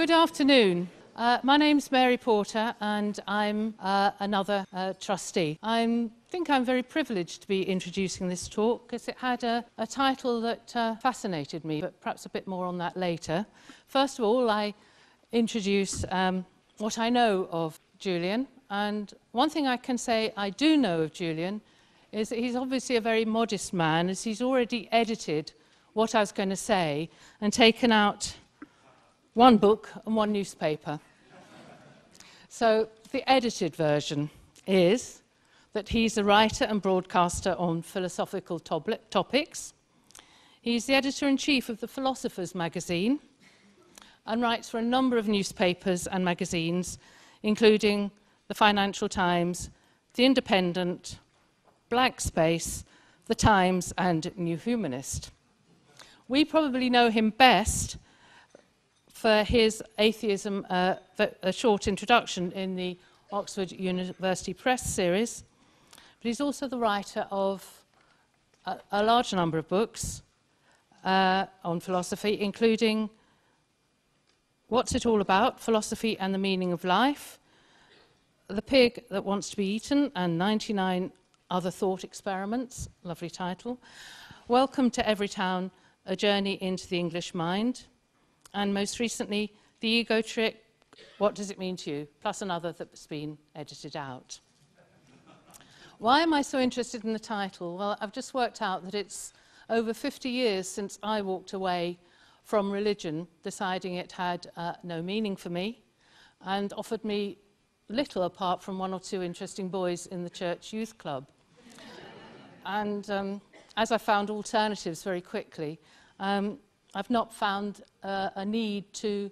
Good afternoon. My name's Mary Porter and I'm another trustee. I think I'm very privileged to be introducing this talk because it had a title that fascinated me, but perhaps a bit more on that later. First of all, I introduce what I know of Julian, and one thing I can say I do know of Julian is that he's obviously a very modest man, as he's already edited what I was going to say and taken out one book and one newspaper. So the edited version is that he's a writer and broadcaster on philosophical topics. He's the editor-in-chief of the Philosopher's magazine and writes for a number of newspapers and magazines, including the Financial Times, the Independent, Blank Space, the Times and New Humanist. We probably know him best for his atheism, a short introduction in the Oxford University Press series. But he's also the writer of a large number of books on philosophy, including What's It All About? Philosophy and the Meaning of Life, The Pig That Wants to Be Eaten, and 99 Other Thought Experiments, lovely title. Welcome to Every Town, A Journey into the English Mind. And most recently, The Ego Trick, What Does It Mean to You? Plus another that's been edited out. Why am I so interested in the title? Well, I've just worked out that it's over 50 years since I walked away from religion, deciding it had no meaning for me, and offered me little apart from one or two interesting boys in the church youth club. And as I found alternatives very quickly, I've not found a need to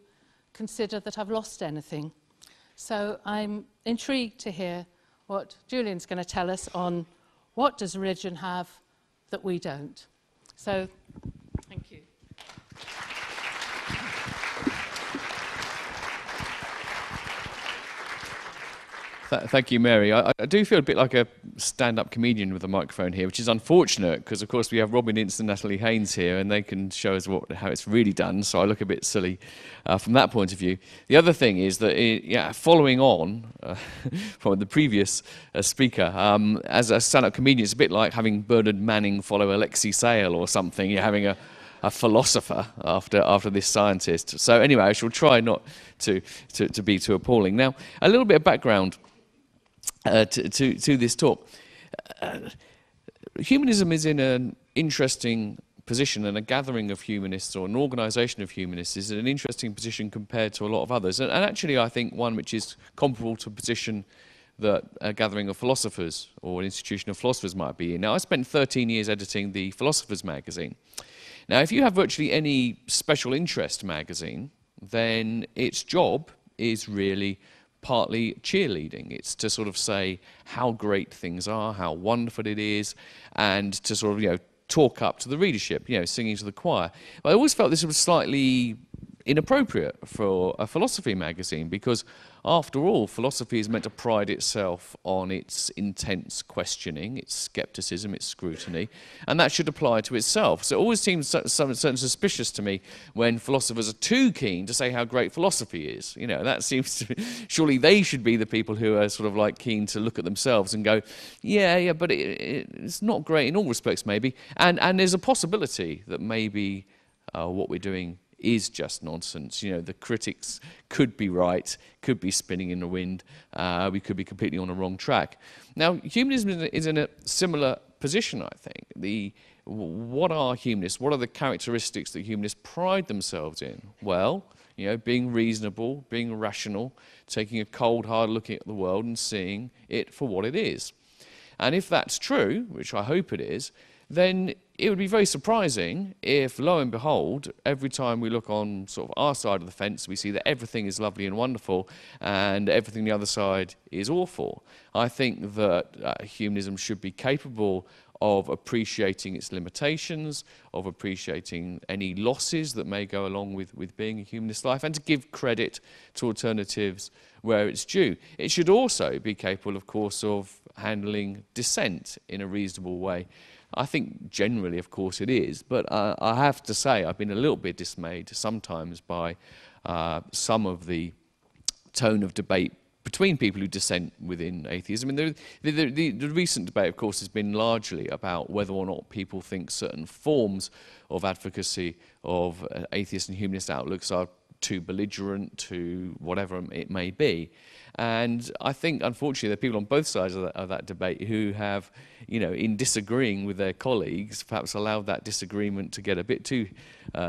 consider that I've lost anything. So I'm intrigued to hear what Julian's going to tell us on what does religion have that we don't. So, thank you. Thank you, Mary. I do feel a bit like a stand-up comedian with a microphone here, which is unfortunate because, of course, we have Robin Ince and Natalie Haynes here, and they can show us how it's really done, so I look a bit silly from that point of view. The other thing is that, following on from the previous speaker, as a stand-up comedian, it's a bit like having Bernard Manning follow Alexei Sayle or something. You're having a philosopher after this scientist. So anyway, I shall try not to be too appalling. Now, a little bit of background to this talk. Humanism is in an interesting position, and a gathering of humanists or an organisation of humanists is in an interesting position compared to a lot of others. And actually, I think one which is comparable to a position that a gathering of philosophers or an institution of philosophers might be in. Now, I spent 13 years editing the Philosopher's magazine. Now, if you have virtually any special interest magazine, then its job is really partly cheerleading. It's to sort of say how great things are, how wonderful it is, and to sort of, talk up to the readership, singing to the choir. But I always felt this was slightly inappropriate for a philosophy magazine because, after all, philosophy is meant to pride itself on its intense questioning, its skepticism, its scrutiny, and that should apply to itself. So it always seems something suspicious to me when philosophers are too keen to say how great philosophy is. That seems to be, surely they should be the people who are sort of like keen to look at themselves and go, yeah, but it's not great in all respects, maybe. And there's a possibility that maybe what we're doing is just nonsense. The critics could be right, could be spinning in the wind, we could be completely on the wrong track. Now, humanism is in a similar position, I think. What are humanists? What are the characteristics that humanists pride themselves in? Well, being reasonable, being rational, taking a cold, hard look at the world and seeing it for what it is. And if that's true, which I hope it is, then it would be very surprising if, lo and behold, every time we look on sort of our side of the fence, we see that everything is lovely and wonderful and everything the other side is awful. I think that humanism should be capable of appreciating its limitations, of appreciating any losses that may go along with being a humanist life, and to give credit to alternatives where it's due. It should also be capable, of course, of handling dissent in a reasonable way. I think generally, of course, it is, but I have to say I've been a little bit dismayed sometimes by some of the tone of debate between people who dissent within atheism. I mean, the recent debate, of course, has been largely about whether or not people think certain forms of advocacy of atheist and humanist outlooks are too belligerent, to whatever it may be. And I think, unfortunately, there are people on both sides of that debate who have, in disagreeing with their colleagues, perhaps allowed that disagreement to get a bit too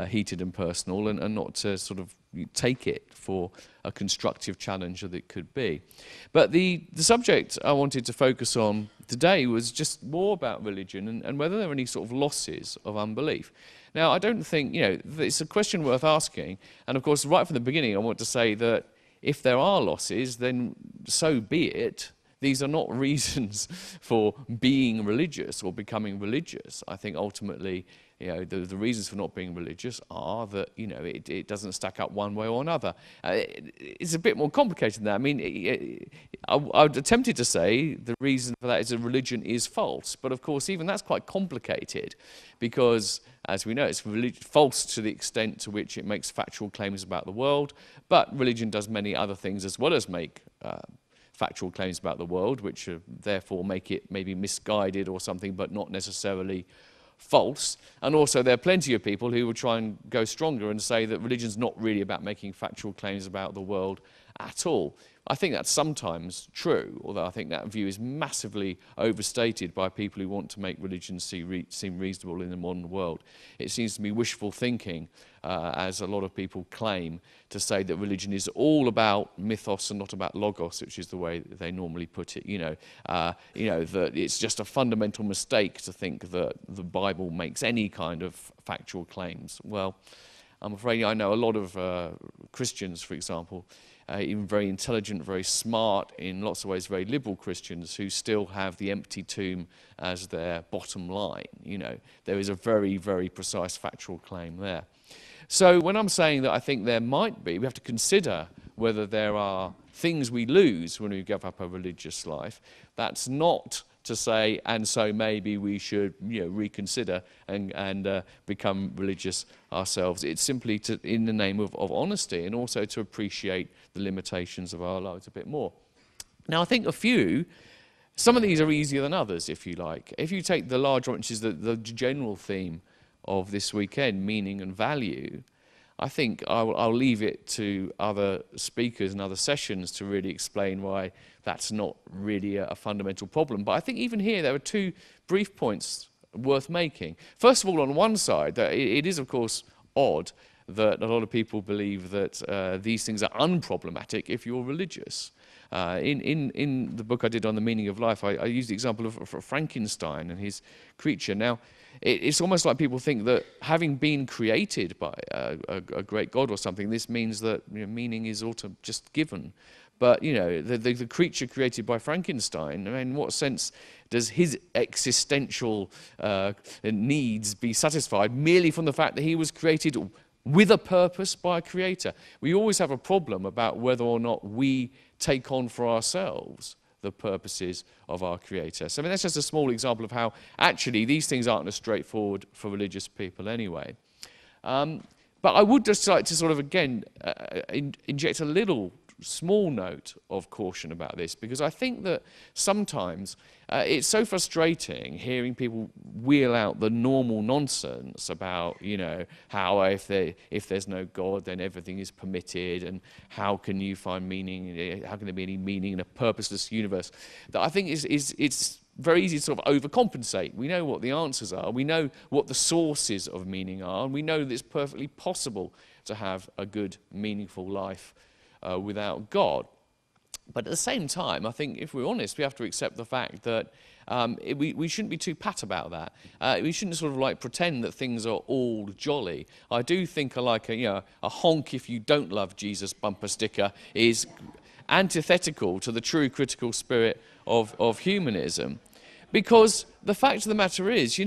heated and personal, and not to sort of take it for a constructive challenge that it could be. But the subject I wanted to focus on today was just more about religion and whether there are any sort of losses of unbelief. Now, I don't think, it's a question worth asking. And of course, right from the beginning, I want to say that if there are losses, then so be it. These are not reasons for being religious or becoming religious. I think ultimately, the reasons for not being religious are that, it doesn't stack up one way or another. It's a bit more complicated than that. I mean, I'm tempted to say the reason for that is that religion is false. But of course, even that's quite complicated because, as we know, it's false to the extent to which it makes factual claims about the world. But religion does many other things as well as make factual claims about the world, which therefore make it maybe misguided or something, but not necessarily false. And also there are plenty of people who will try and go stronger and say that religion's not really about making factual claims about the world at all. I think that's sometimes true, although I think that view is massively overstated by people who want to make religion seem reasonable in the modern world. It seems to be wishful thinking, as a lot of people claim, to say that religion is all about mythos and not about logos, which is the way they normally put it. That it's just a fundamental mistake to think that the Bible makes any kind of factual claims. Well, I'm afraid I know a lot of Christians, for example, even very intelligent, very smart, in lots of ways very liberal Christians who still have the empty tomb as their bottom line. There is a very, very precise factual claim there. So when I'm saying that I think there might be, we have to consider whether there are things we lose when we give up a religious life. That's not to say, and so maybe we should reconsider and become religious ourselves. It's simply in the name of honesty, and also to appreciate the limitations of our lives a bit more. Now, I think some of these are easier than others, if you like. If you take the large one, which is the general theme of this weekend, meaning and value, I think I'll leave it to other speakers and other sessions to really explain why that's not really a fundamental problem. But I think even here there are two brief points worth making. First of all, on one side, that it is, of course, odd that a lot of people believe that these things are unproblematic if you're religious. In the book I did on the meaning of life, I used the example of Frankenstein and his creature. Now, it's almost like people think that having been created by a great God or something, this means that meaning is just given. But, the creature created by Frankenstein, I mean, in what sense does his existential needs be satisfied merely from the fact that he was created with a purpose by a creator? We always have a problem about whether or not we take on for ourselves the purposes of our creator. So I mean, that's just a small example of how actually these things aren't as straightforward for religious people anyway. But I would just like to sort of again inject a little small note of caution about this, because I think that sometimes it's so frustrating hearing people wheel out the normal nonsense about, how if there's no God, then everything is permitted, and how can you find meaning, how can there be any meaning in a purposeless universe? That I think it's very easy to sort of overcompensate. We know what the answers are, we know what the sources of meaning are, and we know that it's perfectly possible to have a good, meaningful life without God. But at the same time, I think if we're honest, we have to accept the fact that we shouldn't be too pat about that. We shouldn't sort of like pretend that things are all jolly. I do think a honk if you don't love Jesus bumper sticker is antithetical to the true critical spirit of humanism. Because the fact of the matter is,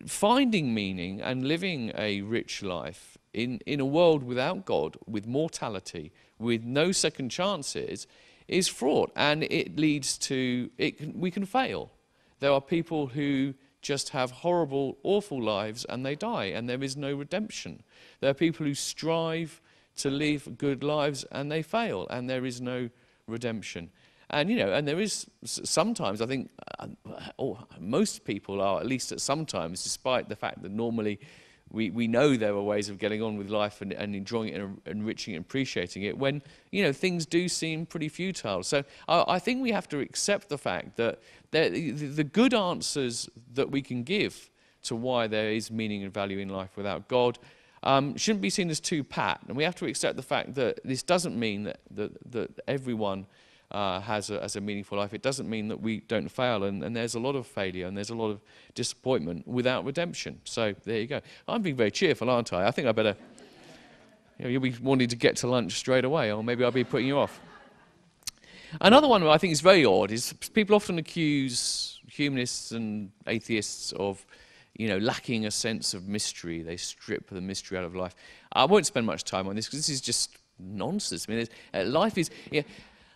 finding meaning and living a rich life in a world without God, with mortality, with no second chances, is fraught, and it leads to we can fail. There are people who just have horrible, awful lives and they die, and there is no redemption. There are people who strive to live good lives, and they fail, and there is no redemption. And, you know, and there is sometimes, I think, most people are, at least at sometimes, despite the fact that normally we know there are ways of getting on with life and enjoying it and enriching it and appreciating it, when, you know, things do seem pretty futile. So I think we have to accept the fact that the good answers that we can give to why there is meaning and value in life without God shouldn't be seen as too pat. And we have to accept the fact that this doesn't mean that everyone has a meaningful life. It doesn't mean that we don't fail, and there's a lot of failure and there's a lot of disappointment without redemption. So there you go. I'm being very cheerful, aren't I? I think I better, you know, you'll be wanting to get to lunch straight away, or maybe I'll be putting you off. Another one I think is very odd is people often accuse humanists and atheists of, you know, lacking a sense of mystery. They strip the mystery out of life. I won't spend much time on this because this is just nonsense. I mean,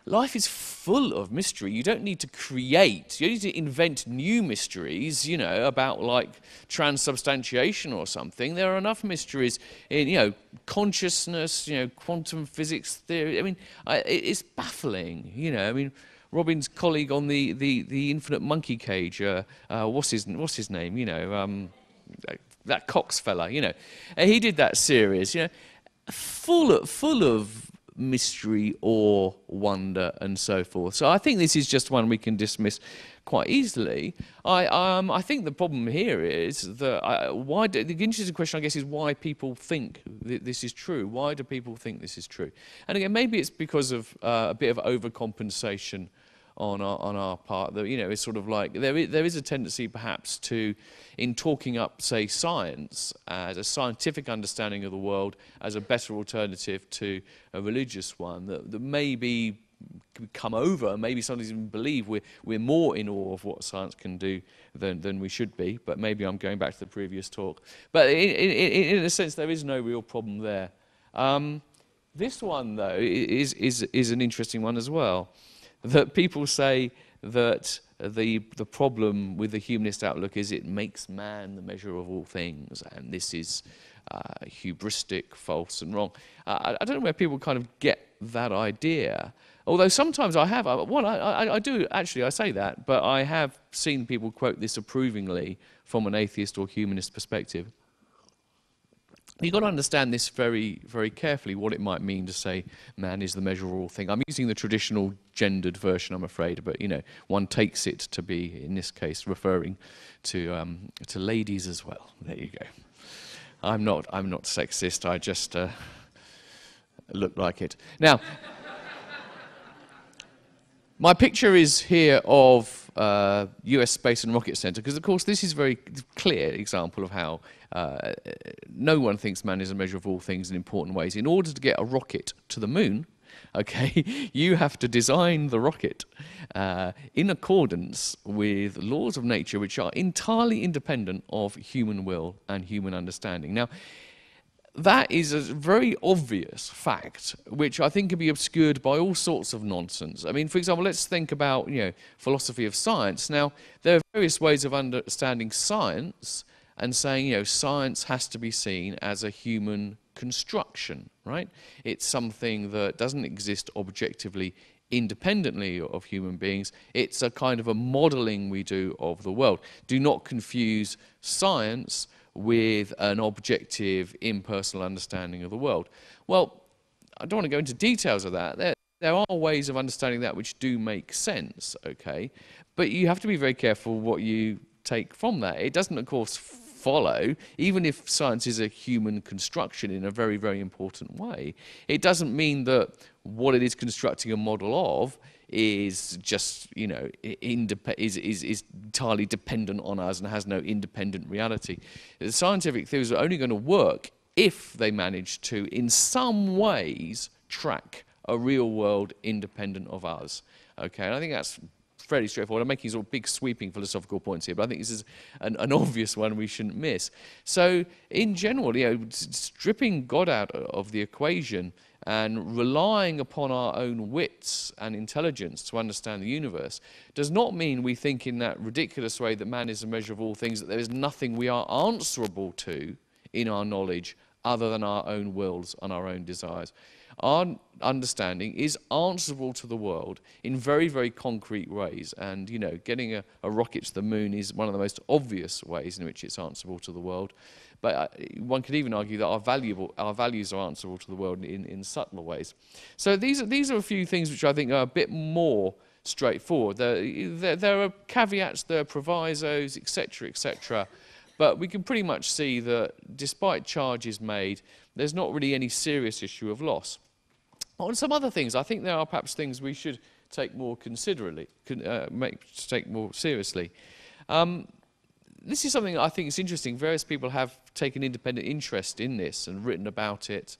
life is full of mystery. You don't need to create, you don't need to invent new mysteries, you know, about like transubstantiation or something. There are enough mysteries in, you know, consciousness, you know, quantum physics theory. I mean, it's baffling, you know. I mean, Robin's colleague on the infinite monkey cage, what's his name, you know, that Cox fella, you know. He did that series, you know, full of mystery, awe, wonder, and so forth. So I think this is just one we can dismiss quite easily. I think the problem here is that the interesting question, I guess, is why people think this is true. Why do people think this is true? And again, maybe it's because of a bit of overcompensation on our part. That, you know, it's sort of like there is a tendency perhaps to, in talking up, say, science as a scientific understanding of the world as a better alternative to a religious one, that maybe come over, maybe some even believe we're more in awe of what science can do than we should be. But maybe I'm going back to the previous talk. But in a sense, there is no real problem there. This one, though, is an interesting one as well. That people say that the problem with the humanist outlook is it makes man the measure of all things, and this is hubristic, false, and wrong. I don't know where people kind of get that idea. Although sometimes I do actually, I say that, but I have seen people quote this approvingly from an atheist or humanist perspective. You've got to understand this very, very carefully, what it might mean to say man is the measure of all things. I'm using the traditional gendered version, I'm afraid, but, you know, one takes it to be, in this case, referring to ladies as well. There you go. I'm not sexist, I just look like it. Now, my picture is here of US Space and Rocket Center, because, of course, this is a very clear example of how no one thinks man is a measure of all things in important ways. In order to get a rocket to the moon, okay, you have to design the rocket in accordance with laws of nature which are entirely independent of human will and human understanding. Now, that is a very obvious fact, which I think can be obscured by all sorts of nonsense. I mean, for example, let's think about, you know, philosophy of science. Now, there are various ways of understanding science and saying, you know, science has to be seen as a human construction, right? It's something that doesn't exist objectively independently of human beings. It's a kind of a modeling we do of the world. Do not confuse science with an objective, impersonal understanding of the world. Well, I don't want to go into details of that. There are ways of understanding that which do make sense, okay? But you have to be very careful what you take from that. It doesn't, of course, follow, even if science is a human construction in a very, very important way, it doesn't mean that what it is constructing a model of is just, you know, is entirely dependent on us and has no independent reality. The scientific theories are only going to work if they manage to, in some ways, track a real world independent of us. Okay, and I think that's fairly straightforward. I'm making sort of big sweeping philosophical points here, but I think this is an obvious one we shouldn't miss. So, in general, you know, stripping God out of the equation and relying upon our own wits and intelligence to understand the universe does not mean we think in that ridiculous way that man is the measure of all things, that there is nothing we are answerable to in our knowledge other than our own wills and our own desires. Our understanding is answerable to the world in very, very concrete ways. And, you know, getting a rocket to the moon is one of the most obvious ways in which it's answerable to the world. But one could even argue that our values are answerable to the world in subtler ways. So these are a few things which I think are a bit more straightforward. There are caveats, there are provisos, etc., etc. But we can pretty much see that despite charges made, there's not really any serious issue of loss. On some other things, I think there are perhaps things we should take more take more seriously. This is something I think is interesting. Various people have taken independent interest in this and written about it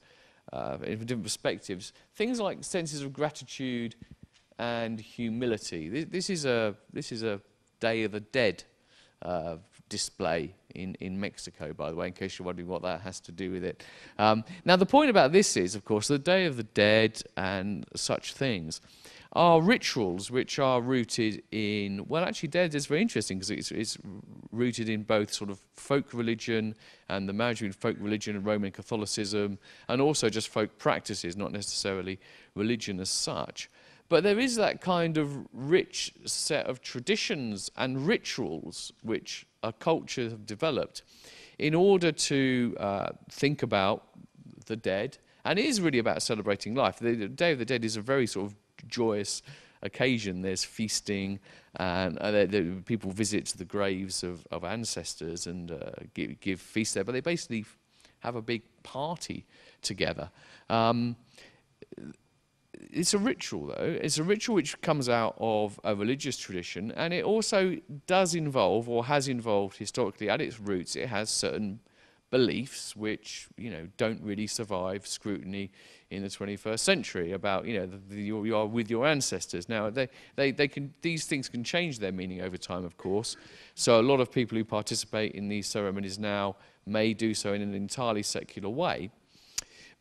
in different perspectives. Things like senses of gratitude and humility. This is a Day of the Dead display in Mexico, by the way, in case you're wondering what that has to do with it. Now, the point about this is, of course, the Day of the Dead and such things are rituals which are rooted in, well, actually, Dead is very interesting because it's rooted in both sort of folk religion and the marriage between folk religion and Roman Catholicism, and also just folk practices, not necessarily religion as such. But there is that kind of rich set of traditions and rituals which a culture have developed in order to think about the dead. And it is really about celebrating life. The Day of the Dead is a very sort of joyous occasion. There's feasting, and people visit the graves of ancestors and give feasts there. But they basically have a big party together. It's a ritual, though. It's a ritual which comes out of a religious tradition, and it also does involve, or has involved historically at its roots, it has certain beliefs which, you know, don't really survive scrutiny in the 21st century about, you know, you are with your ancestors. Now, these things can change their meaning over time, of course. So a lot of people who participate in these ceremonies now may do so in an entirely secular way.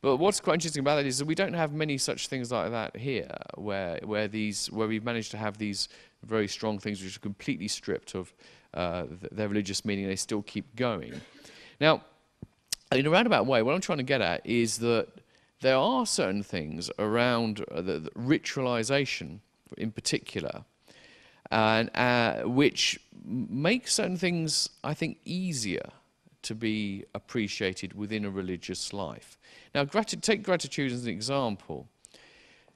But what's quite interesting about it is that we don't have many such things like that here, where we've managed to have these very strong things which are completely stripped of their religious meaning, and they still keep going. Now, in a roundabout way, what I'm trying to get at is that there are certain things around the ritualization, in particular, and which make certain things, I think, easier to be appreciated within a religious life. Now, take gratitude as an example.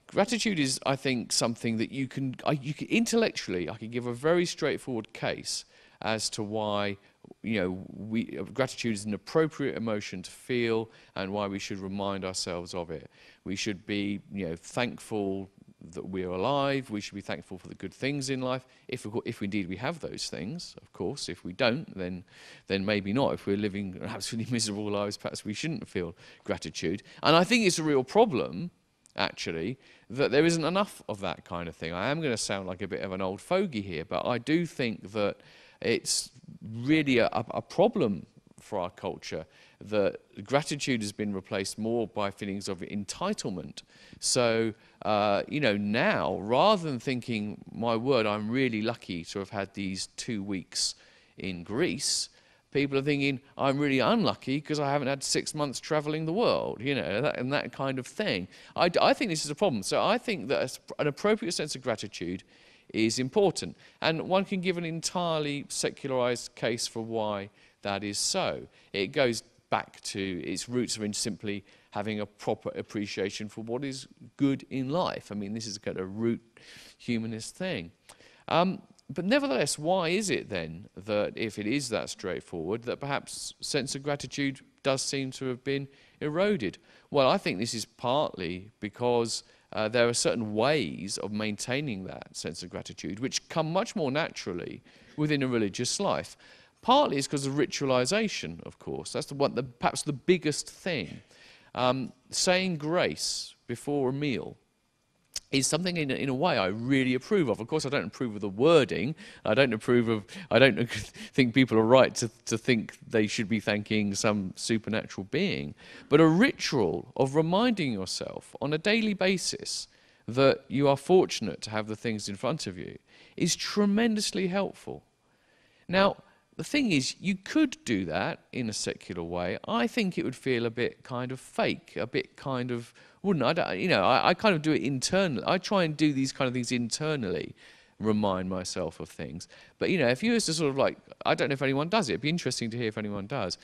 Gratitude is, I think, something that you can intellectually, I can give a very straightforward case as to why, you know, gratitude is an appropriate emotion to feel and why we should remind ourselves of it. We should be, you know, thankful that we're alive. We should be thankful for the good things in life, if indeed we have those things, of course. If we don't, then maybe not. If we're living absolutely miserable lives, perhaps we shouldn't feel gratitude. And I think it's a real problem, actually, that there isn't enough of that kind of thing. I am going to sound like a bit of an old fogey here, but I do think that it's really a problem for our culture that gratitude has been replaced more by feelings of entitlement. So, you know, now, rather than thinking, my word, I'm really lucky to have had these 2 weeks in Greece, people are thinking, I'm really unlucky because I haven't had 6 months traveling the world, you know, that kind of thing. I think this is a problem. So I think that an appropriate sense of gratitude is important. And one can give an entirely secularized case for why that is so. It goes back to its roots are in simply having a proper appreciation for what is good in life. I mean, this is a kind of root humanist thing. But nevertheless, why is it then that, if it is that straightforward, that perhaps sense of gratitude does seem to have been eroded? Well, I think this is partly because there are certain ways of maintaining that sense of gratitude which come much more naturally within a religious life. Partly it's because of ritualization, of course. That's perhaps the biggest thing. Saying grace before a meal is something in a way I really approve of. Of course, I don't approve of the wording. I don't think people are right to think they should be thanking some supernatural being. But a ritual of reminding yourself on a daily basis that you are fortunate to have the things in front of you is tremendously helpful. Now, the thing is, you could do that in a secular way. I think it would feel a bit kind of fake, a bit kind of, wouldn't I? I kind of do it internally. I try and do these kind of things internally, remind myself of things. But, if you was to sort of like, I don't know if anyone does it. It'd be interesting to hear if anyone does.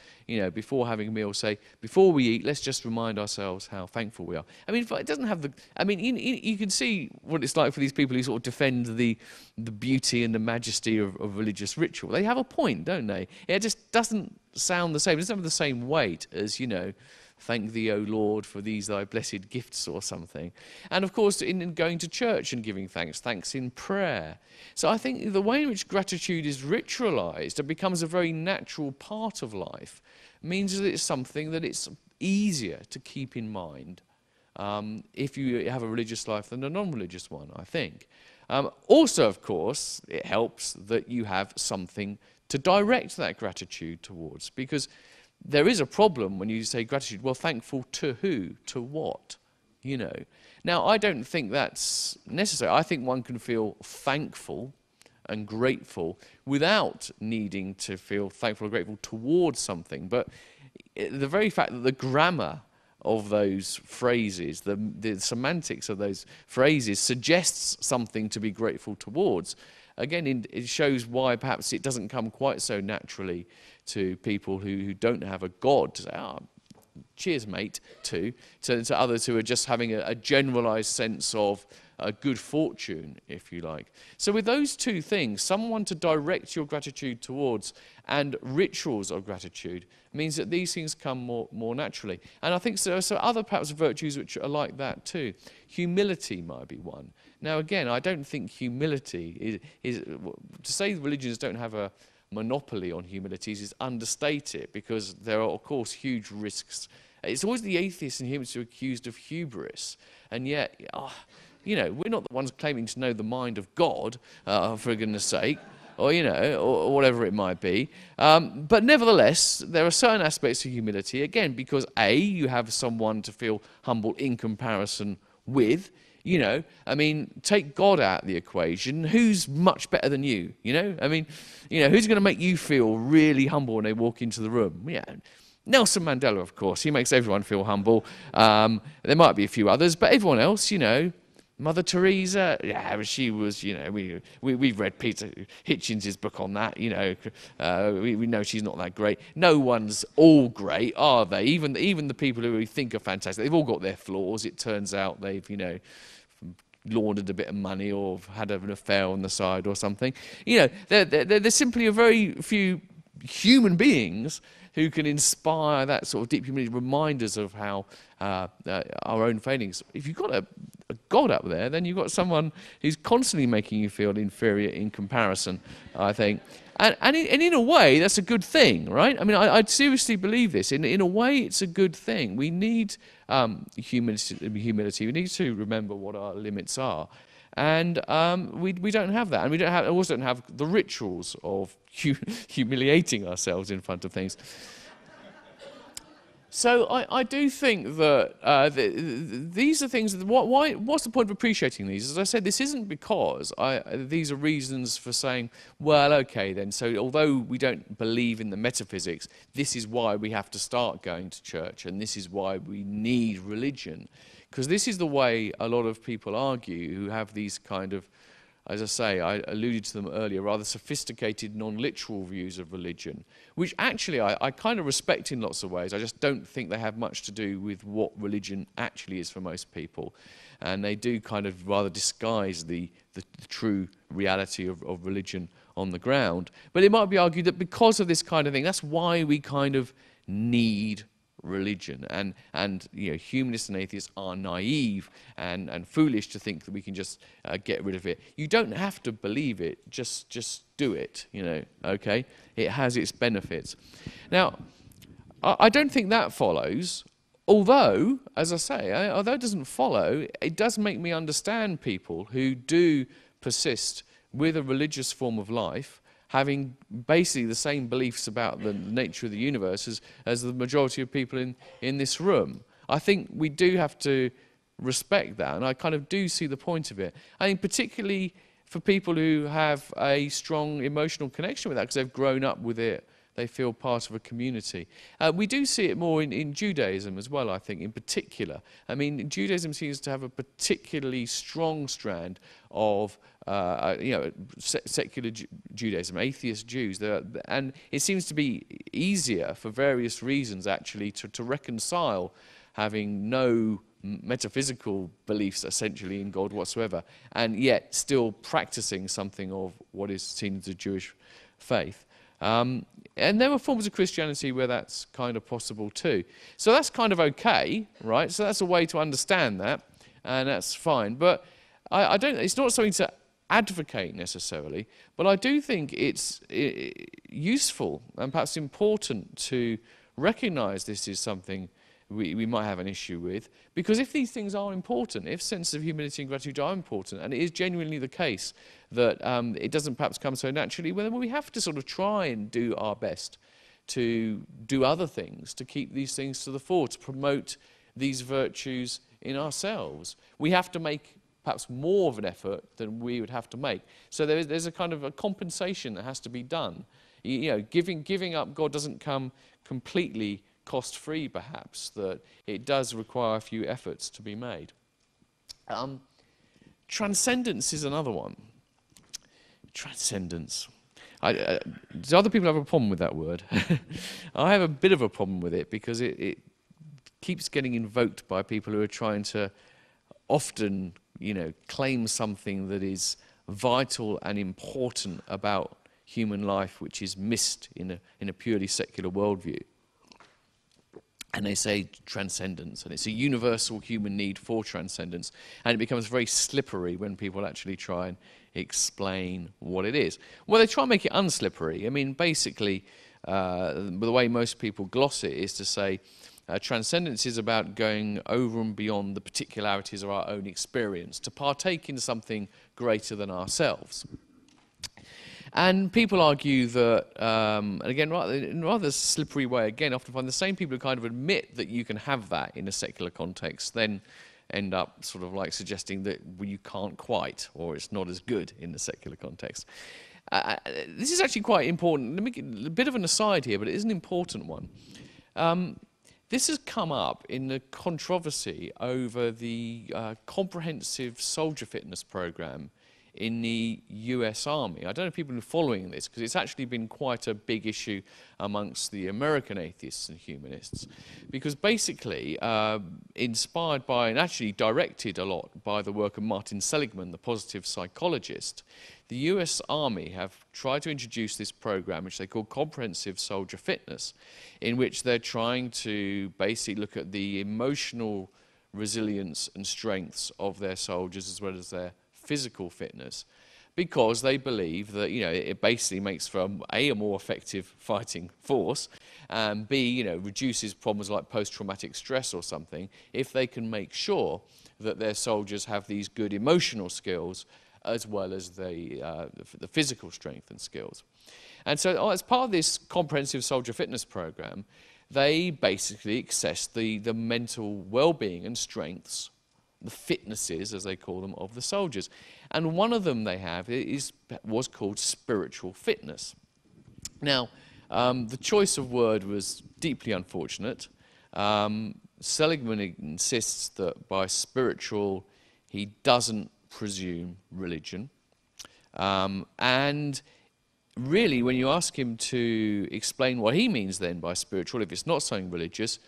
Before having a meal, say, before we eat, let's just remind ourselves how thankful we are. I mean, it doesn't have the, I mean, you can see what it's like for these people who sort of defend the beauty and the majesty of religious ritual. They have a point, don't they? It just doesn't sound the same. It doesn't have the same weight as, thank thee, O Lord, for these thy blessed gifts or something. And of course, in going to church and giving thanks in prayer. So I think the way in which gratitude is ritualized and becomes a very natural part of life means that it's something that it's easier to keep in mind if you have a religious life than a non-religious one, I think. Also, of course, it helps that you have something to direct that gratitude towards, because there is a problem when you say gratitude. Well, thankful to who? To what? Now, I don't think that's necessary. I think one can feel thankful and grateful without needing to feel thankful or grateful towards something. But the very fact that the grammar of those phrases, the semantics of those phrases suggests something to be grateful towards, again, it shows why perhaps it doesn't come quite so naturally to people who don't have a God to say, cheers, mate, to others who are just having a generalized sense of good fortune, if you like. So with those two things, someone to direct your gratitude towards and rituals of gratitude means that these things come more naturally. And I think so other perhaps virtues which are like that too. Humility might be one. Now again, I don't think humility is to say religions don't have a monopoly on humilities is understate it, because there are of course huge risks. It's always the atheists and humanists who are accused of hubris, and yet we're not the ones claiming to know the mind of God, for goodness sake, or or whatever it might be. But nevertheless, there are certain aspects of humility, again, because you have someone to feel humble in comparison with. I mean, take God out of the equation. Who's much better than you? I mean, who's going to make you feel really humble when they walk into the room? Yeah, Nelson Mandela, of course. He makes everyone feel humble. There might be a few others, but everyone else, Mother Teresa, she was, we've read Peter Hitchens' book on that, we know she's not that great. No one's all great, are they? Even the people who we think are fantastic, they've all got their flaws. It turns out they've, laundered a bit of money or had an affair on the side or something. There's simply a very few human beings who can inspire that sort of deep humility, reminders of how our own failings. If you've got a God up there, then you've got someone who's constantly making you feel inferior in comparison, I think. And in a way, that's a good thing, right? I mean, I seriously believe this. In a way, it's a good thing. We need humility. We need to remember what our limits are. And we don't have that. And we also don't have the rituals of humiliating ourselves in front of things. So I do think that these are things. What's the point of appreciating these? As I said, this isn't because these are reasons for saying, well, okay then. So although we don't believe in the metaphysics, this is why we have to start going to church, and this is why we need religion, because this is the way a lot of people argue who have these kind of, as I say, I alluded to them earlier, rather sophisticated non-literal views of religion, which actually I kind of respect in lots of ways. I just don't think they have much to do with what religion actually is for most people. And they do kind of rather disguise the true reality of religion on the ground. But it might be argued that because of this kind of thing, that's why we kind of need religion, and humanists and atheists are naive and foolish to think that we can just get rid of it. You don't have to believe it, just do it, okay? It has its benefits. Now, I don't think that follows, although, as I say, although it doesn't follow, it does make me understand people who do persist with a religious form of life, having basically the same beliefs about the nature of the universe as the majority of people in this room. I think we do have to respect that, and I kind of do see the point of it. I think particularly for people who have a strong emotional connection with that because they've grown up with it. They feel part of a community. We do see it more in Judaism as well, I think, in particular. I mean, Judaism seems to have a particularly strong strand of, secular Judaism, atheist Jews. And it seems to be easier for various reasons, actually, to reconcile having no metaphysical beliefs, essentially, in God whatsoever, and yet still practicing something of what is seen as the Jewish faith. And there are forms of Christianity where that's kind of possible too. So that's kind of okay, right? So that's a way to understand that, and that's fine. But it's not something to advocate necessarily, but I do think it's useful and perhaps important to recognize this is something we might have an issue with, because if these things are important, if sense of humility and gratitude are important, and it is genuinely the case that it doesn't perhaps come so naturally, well, then we have to sort of try and do our best to do other things, to keep these things to the fore, to promote these virtues in ourselves. We have to make perhaps more of an effort than we would have to make. So there's a kind of a compensation that has to be done. You know, giving up God doesn't come completely cost-free, perhaps, that it does require a few efforts to be made. Transcendence is another one. Transcendence. Do other people have a problem with that word? I have a bit of a problem with it because it keeps getting invoked by people who are trying to often, claim something that is vital and important about human life, which is missed in a purely secular worldview. And they say transcendence, and it's a universal human need for transcendence, and it becomes very slippery when people actually try and explain what it is. Well, they try and make it unslippery. I mean, basically, the way most people gloss it is to say transcendence is about going over and beyond the particularities of our own experience, to partake in something greater than ourselves. And people argue that, and again, in a rather slippery way, again, often find the same people who kind of admit that you can have that in a secular context, then end up sort of like suggesting that you can't quite, or it's not as good in the secular context. This is actually quite important. Let me get a bit of an aside here, but it is an important one. This has come up in the controversy over the comprehensive soldier fitness program in the US Army. I don't know if people are following this, because it's actually been quite a big issue amongst the American atheists and humanists, because basically inspired by and actually directed a lot by the work of Martin Seligman, the positive psychologist, the US Army have tried to introduce this program which they call comprehensive soldier fitness, in which they're trying to basically look at the emotional resilience and strengths of their soldiers as well as their physical fitness, because they believe that it basically makes for a more effective fighting force, and B, reduces problems like post-traumatic stress or something if they can make sure that their soldiers have these good emotional skills as well as the physical strength and skills. And so as part of this comprehensive soldier fitness program, they basically assess the mental well-being and strengths, the fitnesses, as they call them, of the soldiers. And one of them they have was called spiritual fitness. Now, the choice of word was deeply unfortunate. Seligman insists that by spiritual, he doesn't presume religion. And really, when you ask him to explain what he means then by spiritual, if it's not something religious,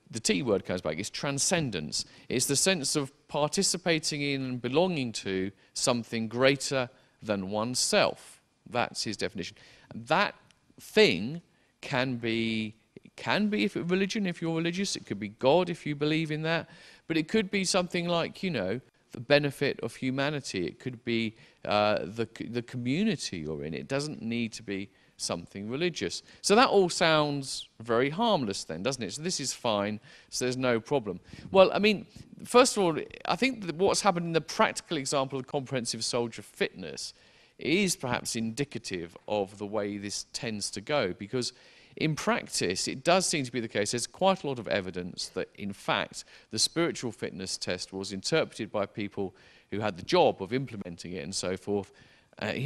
the T word comes back. It's transcendence. It's the sense of participating in and belonging to something greater than oneself. That's his definition. That thing can be if it's religion, if you're religious. It could be God if you believe in that. But it could be something like, the benefit of humanity. It could be the community you're in. It doesn't need to be something religious. So that all sounds very harmless then, doesn't it? So this is fine, so there's no problem. Well, I mean, first of all, I think that what's happened in the practical example of comprehensive soldier fitness is perhaps indicative of the way this tends to go, because in practice, it does seem to be the case. There's quite a lot of evidence that, in fact, the spiritual fitness test was interpreted by people who had the job of implementing it and so forth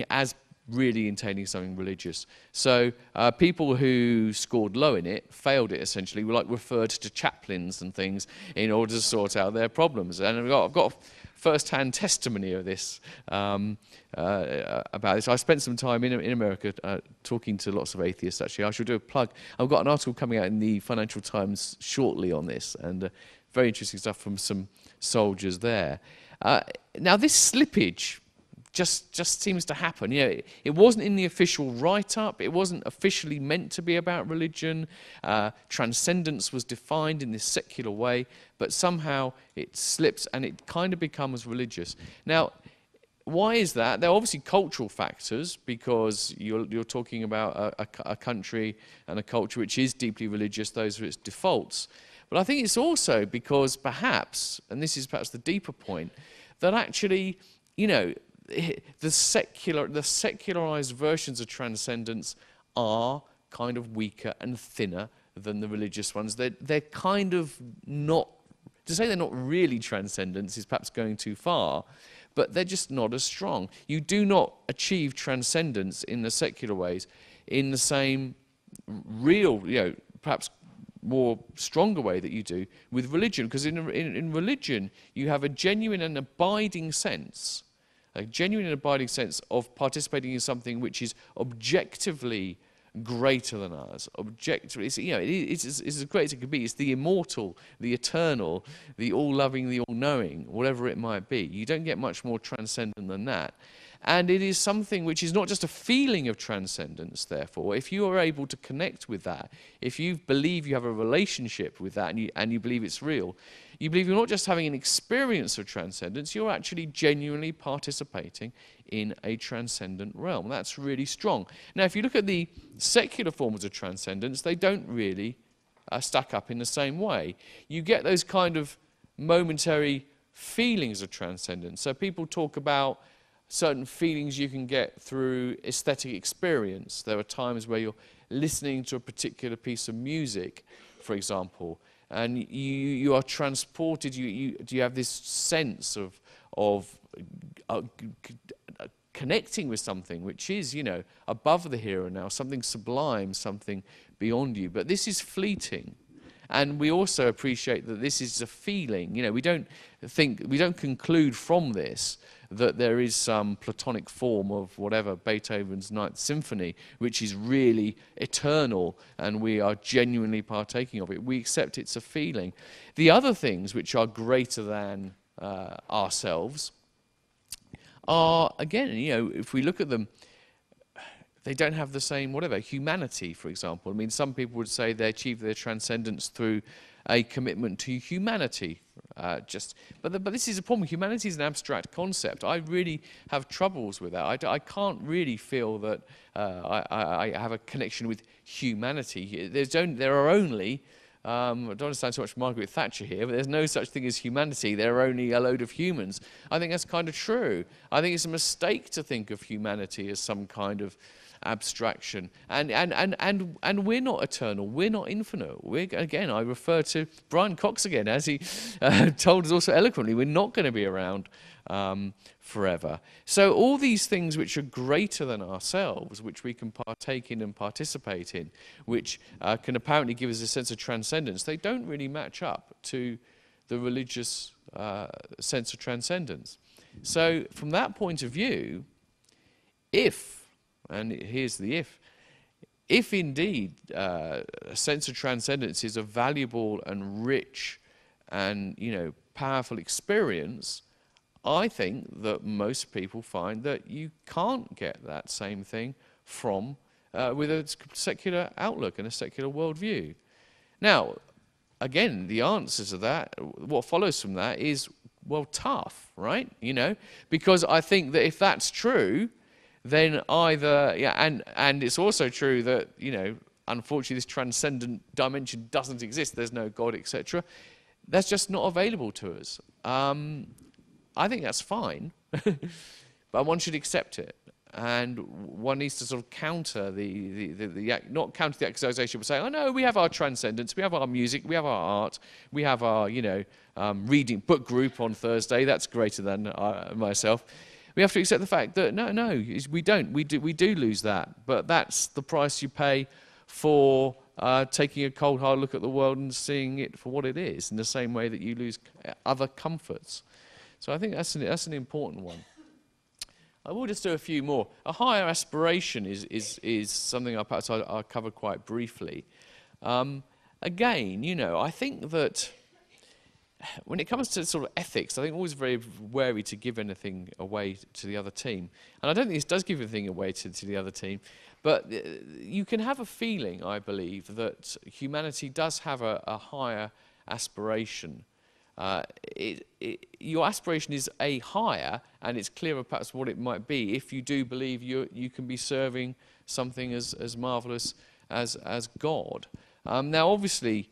as really entailing something religious. So people who scored low in it, failed it essentially, were like referred to chaplains and things in order to sort out their problems. And I've got first-hand testimony of this, about this. I spent some time in America talking to lots of atheists, actually. I should do a plug. I've got an article coming out in the Financial Times shortly on this, and very interesting stuff from some soldiers there. Now, this slippage just seems to happen. You know, it wasn't in the official write-up. It wasn't officially meant to be about religion. Transcendence was defined in this secular way, but somehow it slips and it kind of becomes religious. Now, why is that? There are obviously cultural factors, because you're talking about a country and a culture which is deeply religious. Those are its defaults. But I think it's also because perhaps, and this is perhaps the deeper point, that actually, you know, the secularized versions of transcendence are kind of weaker and thinner than the religious ones. They're kind of not, to say they're not really transcendence is perhaps going too far, but they're just not as strong. You do not achieve transcendence in the secular ways in the same real, you know, perhaps more stronger way that you do with religion, because in religion you have a genuine and abiding sense of participating in something which is objectively greater than us. Objectively, it's, you know, it's as great as it could be. It's the immortal, the eternal, the all-loving, the all-knowing, whatever it might be. You don't get much more transcendent than that. And it is something which is not just a feeling of transcendence, therefore. If you are able to connect with that, if you believe you have a relationship with that and you believe it's real, you believe you're not just having an experience of transcendence, you're actually genuinely participating in a transcendent realm. That's really strong. Now, if you look at the secular forms of transcendence, they don't really stack up in the same way. You get those kind of momentary feelings of transcendence. So people talk about certain feelings you can get through aesthetic experience. There are times where you're listening to a particular piece of music, for example, and you are transported. You have this sense of connecting with something which is, you know, above the here and now, something sublime, something beyond you. But this is fleeting. And we also appreciate that this is a feeling. You know, we don't conclude from this that there is some Platonic form of whatever, Beethoven's Ninth Symphony, which is really eternal and we are genuinely partaking of it. We accept it's a feeling. The other things which are greater than ourselves are, again, you know, if we look at them, they don't have the same, whatever, humanity, for example. I mean, some people would say they achieve their transcendence through a commitment to humanity. But this is a problem. Humanity is an abstract concept. I really have troubles with that. I can't really feel that I have a connection with humanity. There are only, I don't understand so much Margaret Thatcher here, but there's no such thing as humanity. There are only a load of humans. I think that's kind of true. I think it's a mistake to think of humanity as some kind of abstraction, and we're not eternal, we're not infinite. Again, I refer to Brian Cox again, as he told us also eloquently, we're not going to be around forever. So all these things which are greater than ourselves, which we can partake in and participate in, which can apparently give us a sense of transcendence, they don't really match up to the religious sense of transcendence. So from that point of view, and here's the if indeed a sense of transcendence is a valuable and rich and, you know, powerful experience, I think that most people find that you can't get that same thing from with a secular outlook and a secular worldview. Now, again, the answer to that, what follows from that is, well, tough, right? You know, because I think that if that's true, then either, and it's also true that, you know, unfortunately this transcendent dimension doesn't exist, there's no God, etc. That's just not available to us. I think that's fine, but one should accept it. and one needs to sort of counter not counter the accusation, but say, oh no, we have our transcendence, we have our music, we have our art, we have our, reading book group on Thursday. That's greater than myself. We have to accept the fact that no, we don't. We do lose that, but that's the price you pay for taking a cold hard look at the world and seeing it for what it is, in the same way that you lose other comforts. So I think that's an important one. I will just do a few more. A higher aspiration is something perhaps I'll cover quite briefly. Again, I think that when it comes to sort of ethics, I think I'm always very wary to give anything away to the other team. And I don't think this does give anything away to the other team. But you can have a feeling, I believe, that humanity does have a higher aspiration. Your aspiration is higher, and it's clearer perhaps what it might be if you do believe you can be serving something as marvellous as God. Now, obviously,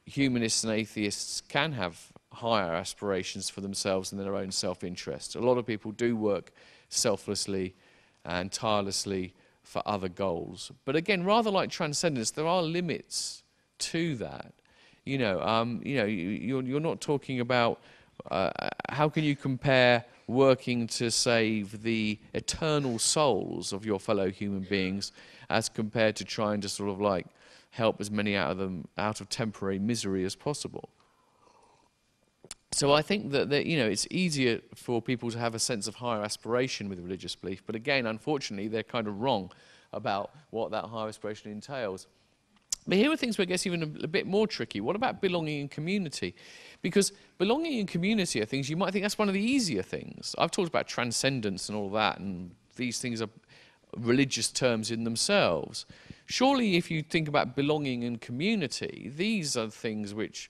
humanists and atheists can have higher aspirations for themselves and their own self-interest. A lot of people do work selflessly and tirelessly for other goals. But again, rather like transcendence, there are limits to that. You're not talking about how can you compare working to save the eternal souls of your fellow human beings as compared to trying to sort of like help as many out of them out of temporary misery as possible. So I think that it's easier for people to have a sense of higher aspiration with religious belief, but again, unfortunately, they're kind of wrong about what that higher aspiration entails. But here are things where it gets even a bit more tricky. What about belonging in community? Because belonging in community are things you might think that's one of the easier things. I've talked about transcendence and all that, and these things are religious terms in themselves. Surely if you think about belonging in community, these are things which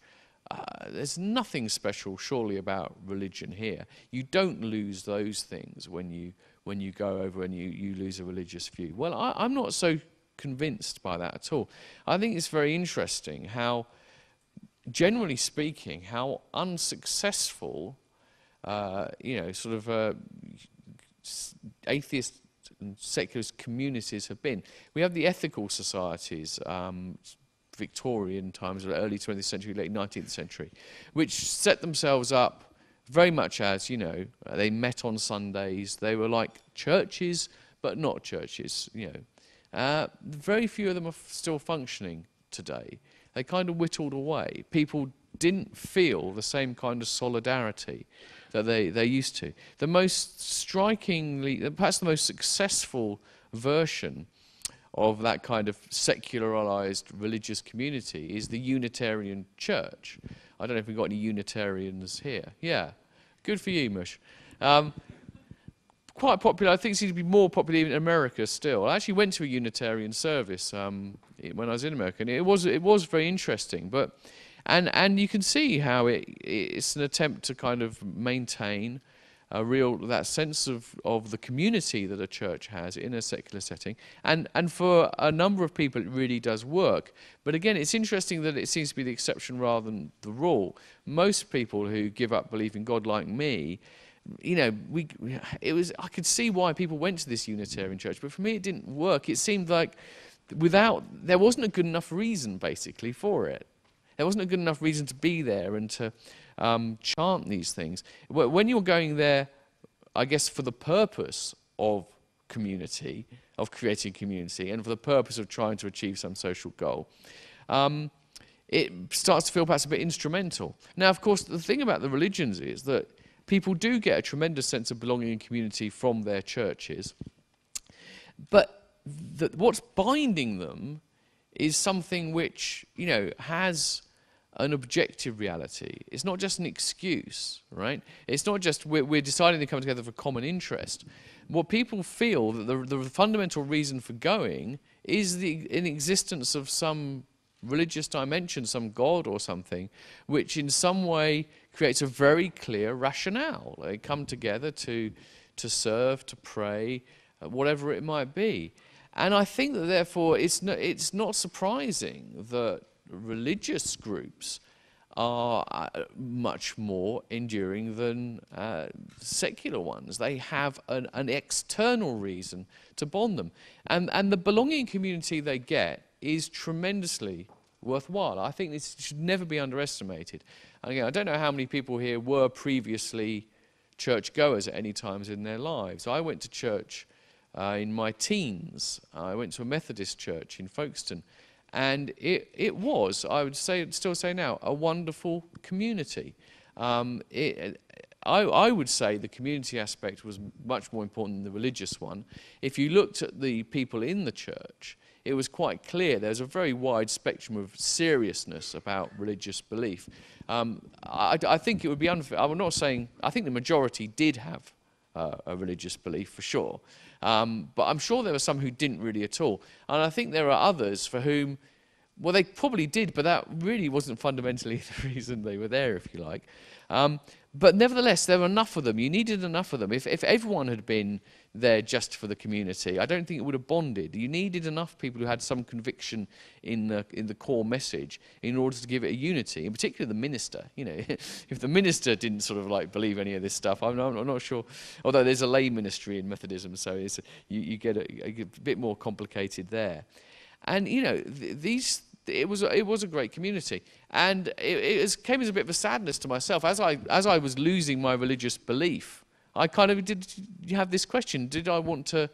there's nothing special surely about religion here. You don't lose those things when you go over and you lose a religious view. Well, I'm not so convinced by that at all. I think it's very interesting how, generally speaking, how unsuccessful atheist and secularist communities have been. We have the ethical societies, Victorian times, early 20th century, late 19th century, which set themselves up very much as, they met on Sundays. They were like churches, but not churches, Very few of them are still functioning today. They kind of whittled away. People didn't feel the same kind of solidarity that they used to. The most strikingly, perhaps the most successful version of that kind of secularized religious community is the Unitarian Church. I don't know if we've got any Unitarians here. Yeah, good for you, Mush. Quite popular. I think it seems to be more popular in America still. I actually went to a Unitarian service when I was in America, and it was very interesting. But and you can see how it's an attempt to kind of maintain that sense of the community that a church has in a secular setting, and for a number of people it really does work. But again, it's interesting that it seems to be the exception rather than the rule. Most people who give up belief in God, like me, I could see why people went to this Unitarian church, but for me it didn't work. It seemed like there wasn't a good enough reason basically for it. There wasn't a good enough reason to be there and to chant these things. When you're going there, I guess for the purpose of community, of creating community, and for the purpose of trying to achieve some social goal, it starts to feel perhaps a bit instrumental. Now, of course, the thing about the religions is that people do get a tremendous sense of belonging and community from their churches, but what's binding them is something which, has an objective reality. It's not just an excuse, right? It's not just we're deciding to come together for common interest. What people feel that the fundamental reason for going is in existence of some religious dimension, some God or something, which in some way creates a very clear rationale. They come together to serve, to pray, whatever it might be. And I think that therefore it's not surprising that religious groups are much more enduring than secular ones. They have an external reason to bond them. And the belonging community they get is tremendously worthwhile. I think this should never be underestimated. And again, I don't know how many people here were previously churchgoers at any times in their lives. I went to church in my teens. I went to a Methodist church in Folkestone. And it was, I would still say now, a wonderful community. I would say the community aspect was much more important than the religious one. If you looked at the people in the church, it was quite clear there's a very wide spectrum of seriousness about religious belief. I think it would be unfair. I'm not saying, I think the majority did have a religious belief for sure. But I'm sure there were some who didn't really at all. And I think there are others for whom, well, they probably did, but that really wasn't fundamentally the reason they were there, if you like. But nevertheless, there were enough of them. You needed enough of them. If everyone had been there just for the community, I don't think it would have bonded. You needed enough people who had some conviction in the core message in order to give it a unity, in particular the minister. You know, if the minister didn't sort of like believe any of this stuff, I'm not sure. Although there's a lay ministry in Methodism, so you get a bit more complicated there. And you know, it was a great community, and it came as a bit of a sadness to myself as I was losing my religious belief. I kind of did have this question: did I want to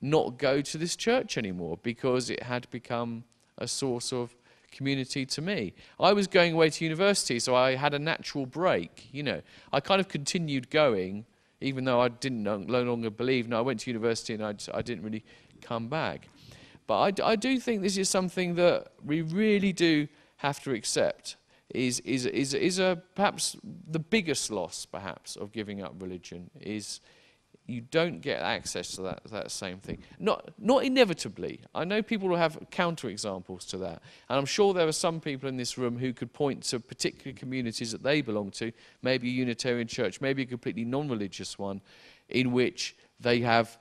not go to this church anymore because it had become a source of community to me? I was going away to university, so I had a natural break. You know, I kind of continued going, even though I no longer believe. No, I went to university and I didn't really come back. But I do think this is something that we really do have to accept is perhaps the biggest loss, perhaps, of giving up religion is you don't get access to that same thing. Not inevitably. I know people will have counterexamples to that. And I'm sure there are some people in this room who could point to particular communities that they belong to, maybe a Unitarian church, maybe a completely non-religious one, in which they have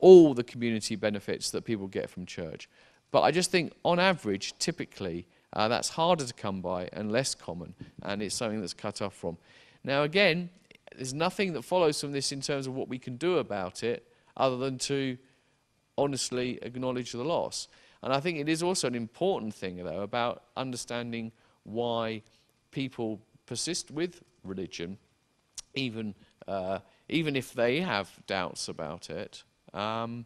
all the community benefits that people get from church. But I just think, on average, typically, that's harder to come by and less common, and it's something that's cut off from. Now, again, there's nothing that follows from this in terms of what we can do about it, other than to honestly acknowledge the loss. And I think it is also an important thing, though, about understanding why people persist with religion, even if they have doubts about it. And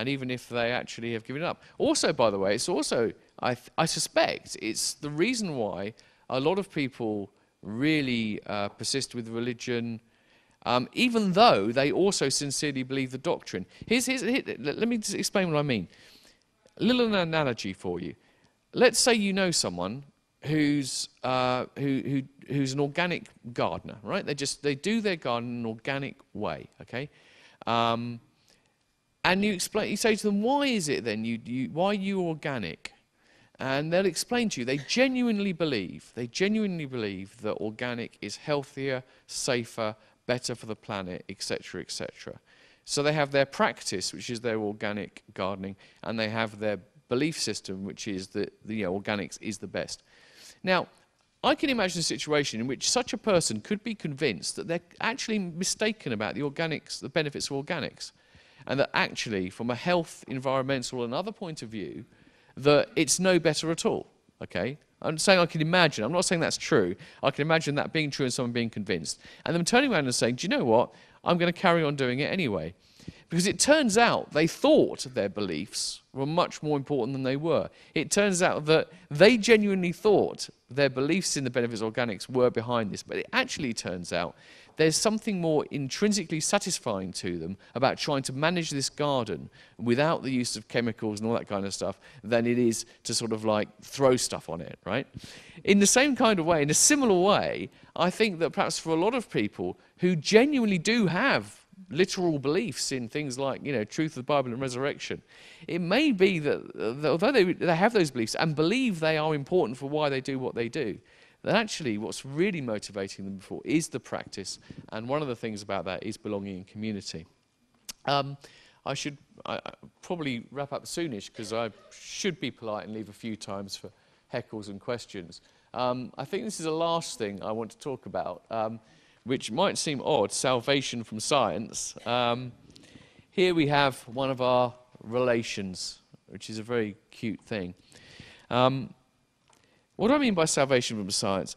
even if they actually have given it up. Also, by the way, it's also, I suspect, it's the reason why a lot of people really persist with religion, even though they also sincerely believe the doctrine. Let me just explain what I mean. A little analogy for you. Let's say you know someone who's an organic gardener, right? They do their garden in an organic way, okay? And you say to them, why is it then, why are you organic? And they'll explain to you, they genuinely believe that organic is healthier, safer, better for the planet, etc., etc. So they have their practice, which is their organic gardening, and they have their belief system, which is that organics is the best. Now, I can imagine a situation in which such a person could be convinced that they're actually mistaken about the benefits of organics. And that actually, from a health, environmental, and other point of view, that it's no better at all, okay? I'm saying I can imagine. I'm not saying that's true. I can imagine that being true and someone being convinced. And them turning around and saying, do you know what? I'm going to carry on doing it anyway. Because it turns out they thought their beliefs were much more important than they were. It turns out that they genuinely thought their beliefs in the benefits of organics were behind this. But it actually turns out there's something more intrinsically satisfying to them about trying to manage this garden without the use of chemicals and all that kind of stuff than it is to sort of like throw stuff on it, right? In the same kind of way, in a similar way, I think that perhaps for a lot of people who genuinely do have literal beliefs in things like, truth of the Bible and resurrection, it may be that although they have those beliefs and believe they are important for why they do what they do, that actually what's really motivating them before is the practice, and one of the things about that is belonging in community. I should probably wrap up soonish because I should be polite and leave a few times for heckles and questions. I think this is the last thing I want to talk about, which might seem odd, salvation from science. Here we have one of our relations, which is a very cute thing. What do I mean by salvation from science?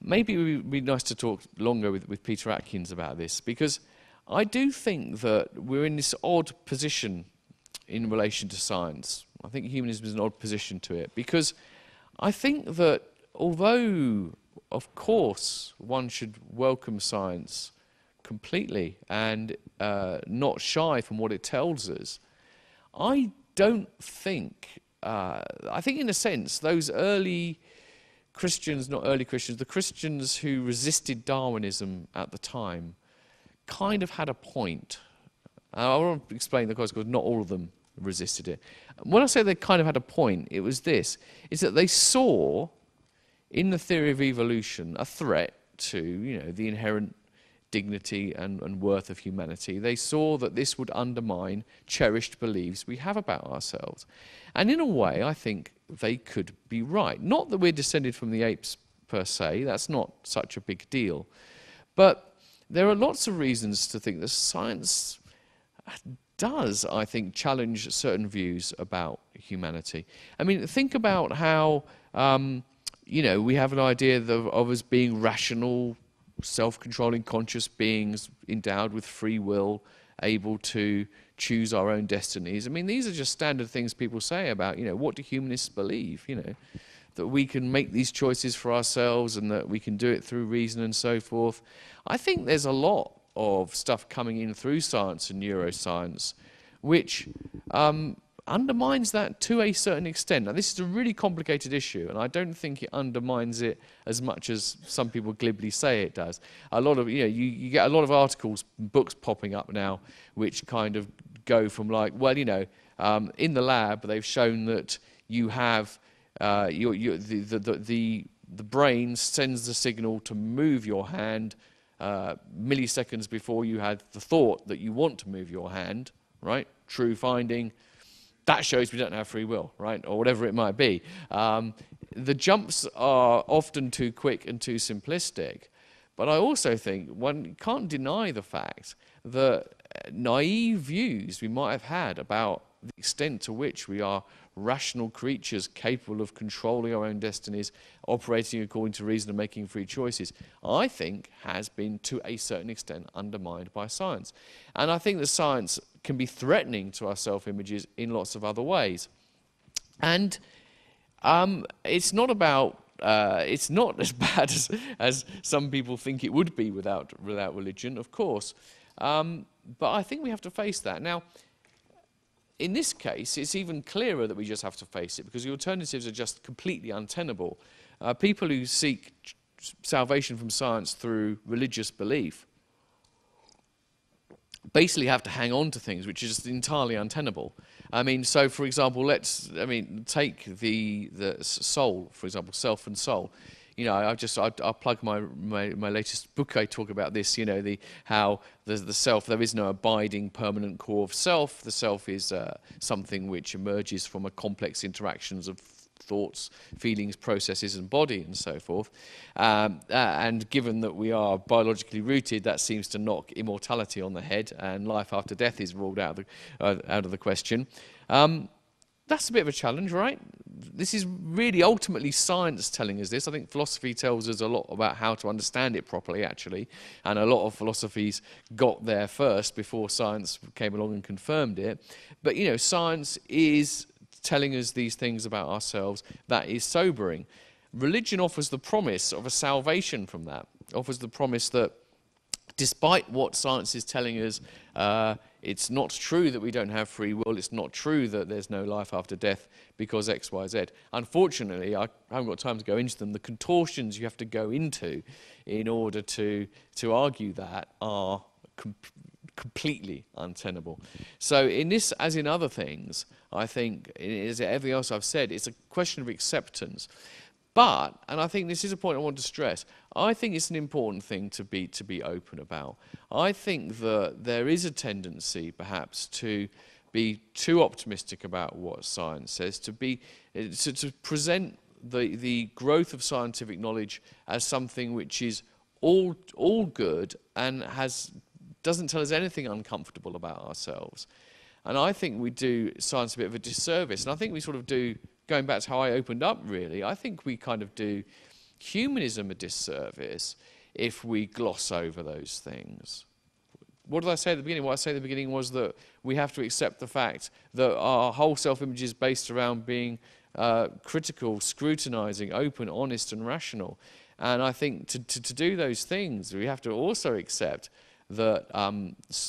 Maybe it would be nice to talk longer with Peter Atkins about this, because I do think that we're in this odd position in relation to science. I think humanism is an odd position to it, because I think that although, of course, one should welcome science completely and not shy from what it tells us, I don't think, I think in a sense, those early Christians, not early Christians, the Christians who resisted Darwinism at the time kind of had a point. I want to explain the cause because not all of them resisted it. When I say they kind of had a point, it was this, is that they saw in the theory of evolution a threat to, you know, the inherent dignity and worth of humanity. They saw that this would undermine cherished beliefs we have about ourselves. And in a way, I think they could be right. Not that we're descended from the apes per se, that's not such a big deal. But there are lots of reasons to think that science does, I think, challenge certain views about humanity. I mean, think about how, you know, we have an idea of us being rational, self-controlling, conscious beings endowed with free will, able to choose our own destinies. I mean, these are just standard things people say about, you know, what do humanists believe, you know, that we can make these choices for ourselves and that we can do it through reason and so forth. I think there's a lot of stuff coming in through science and neuroscience which undermines that to a certain extent. Now, this is a really complicated issue, and I don't think it undermines it as much as some people glibly say it does. A lot of, you know, you get a lot of articles, books popping up now, which kind of go from like, well, you know, in the lab they've shown that you have the brain sends the signal to move your hand milliseconds before you had the thought that you want to move your hand, right? True finding. That shows we don't have free will, right? Or whatever it might be. The jumps are often too quick and too simplistic. But I also think one can't deny the fact that naive views we might have had about the extent to which we are rational creatures capable of controlling our own destinies, operating according to reason and making free choices, I think has been to a certain extent undermined by science. And I think that science can be threatening to our self-images in lots of other ways. And it's not about, it's not as bad as some people think it would be without religion, of course. But I think we have to face that. Now, in this case, it's even clearer that we just have to face it, because the alternatives are just completely untenable. People who seek salvation from science through religious belief basically have to hang on to things which is just entirely untenable. I mean, so for example, take the soul, for example, self and soul. You know, I'll plug my latest book. I talk about this, you know, how the self, there is no abiding permanent core of self. The self is something which emerges from a complex interactions of thoughts, feelings, processes and body and so forth. And given that we are biologically rooted, that seems to knock immortality on the head, and life after death is ruled out of the question. That's a bit of a challenge, right? This is really ultimately science telling us this. I think philosophy tells us a lot about how to understand it properly, actually, and a lot of philosophies got there first before science came along and confirmed it. But, you know, science is telling us these things about ourselves. That is sobering. Religion offers the promise of a salvation from that, offers the promise that despite what science is telling us, it's not true that we don't have free will. It's not true that there's no life after death because X, Y, Z. Unfortunately, I haven't got time to go into them. The contortions you have to go into in order to argue that are completely untenable. So in this, as in other things, I think, as everything else I've said, it's a question of acceptance. But, and I think this is a point I want to stress, I think it's an important thing to be open about. I think that there is a tendency, perhaps, to be too optimistic about what science says, to present the growth of scientific knowledge as something which is all good and doesn't tell us anything uncomfortable about ourselves. And I think we do science a bit of a disservice. And I think we sort of do, going back to how I opened up really, I think we kind of do humanism a disservice if we gloss over those things. What did I say at the beginning? What I said at the beginning was that we have to accept the fact that our whole self-image is based around being critical, scrutinizing, open, honest and rational. And I think to do those things, we have to also accept that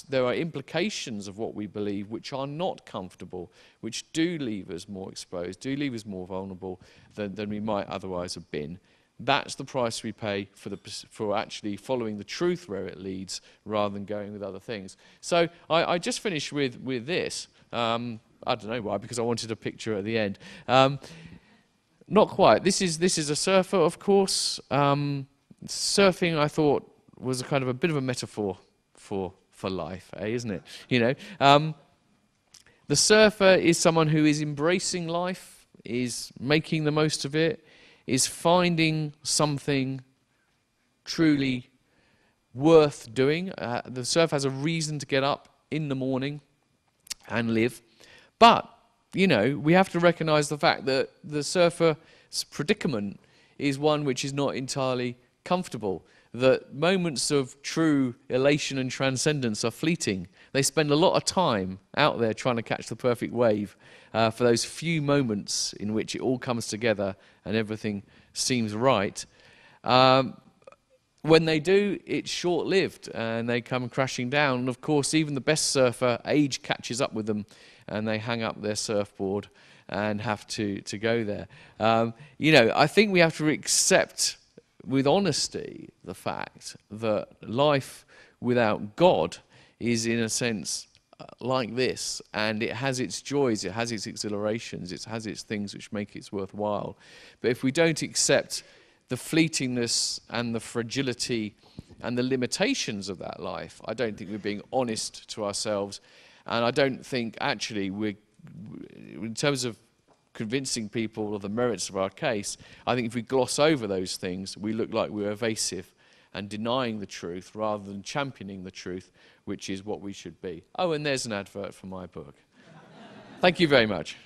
there are implications of what we believe which are not comfortable, which do leave us more exposed, do leave us more vulnerable than we might otherwise have been. That's the price we pay for actually following the truth where it leads, rather than going with other things. So I just finished with this. I don't know why, because I wanted a picture at the end. Not quite. This is a surfer, of course. Surfing, I thought, was a kind of a bit of a metaphor for life, isn't it? You know, the surfer is someone who is embracing life, is making the most of it, is finding something truly worth doing. The surfer has a reason to get up in the morning and live. But, you know, we have to recognize the fact that the surfer's predicament is one which is not entirely comfortable. That moments of true elation and transcendence are fleeting. They spend a lot of time out there trying to catch the perfect wave for those few moments in which it all comes together and everything seems right. When they do, it's short-lived and they come crashing down. And of course, even the best surfer, age catches up with them and they hang up their surfboard and have to go there. You know, I think we have to accept with honesty the fact that life without God is in a sense like this, and it has its joys, it has its exhilarations, it has its things which make it worthwhile. But if we don't accept the fleetingness and the fragility and the limitations of that life, I don't think we're being honest to ourselves, and I don't think actually we're, in terms of convincing people of the merits of our case, I think if we gloss over those things, we look like we're evasive and denying the truth rather than championing the truth, which is what we should be. Oh, and there's an advert for my book. Thank you very much.